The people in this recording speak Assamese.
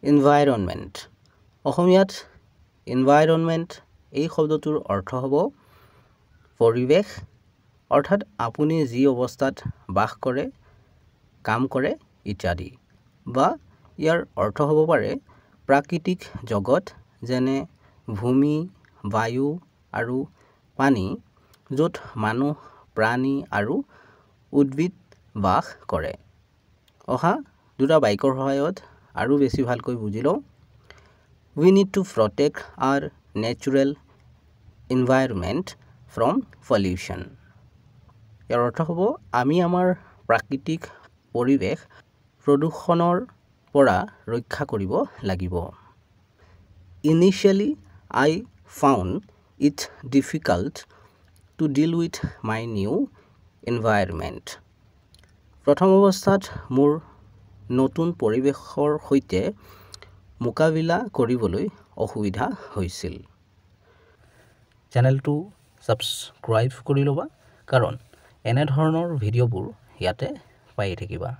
এনভাইৰনমেণ্ট অসমীয়াত এনভাইৰনমেণ্ট এই শব্দটোৰ অৰ্থ হ'ব পৰিৱেশ অৰ্থাৎ আপুনি যি অৱস্থাত বাস কৰে কাম কৰে ইত্যাদি বা ইয়াৰ অৰ্থ হ'ব পাৰে প্ৰাকৃতিক জগত যেনে ভূমি বায়ু আৰু পানী য'ত মানুহ প্ৰাণী আৰু উদ্ভিদ বাস কৰে অহা দুটা বাক্যৰ সহায়ত আৰু বেছি ভালকৈ বুজি লওঁ We need to protect our natural environment from pollution. ইয়াৰ অৰ্থ হ'ব আমি আমাৰ প্ৰাকৃতিক পৰিৱেশ প্ৰদূষণৰ পৰা ৰক্ষা কৰিব লাগিব Initially, I found it difficult to deal with my new environment. প্ৰথম অৱস্থাত মোৰ নতুন পৰিৱেশৰ সৈতে মোকাবিলা কৰিবলৈ অসুবিধা হৈছিল চেনেলটো ছাবস্ক্ৰাইব কৰি ল'বা কাৰণ এনেধৰণৰ ভিডিঅ'বোৰ ইয়াতে পাই থাকিবা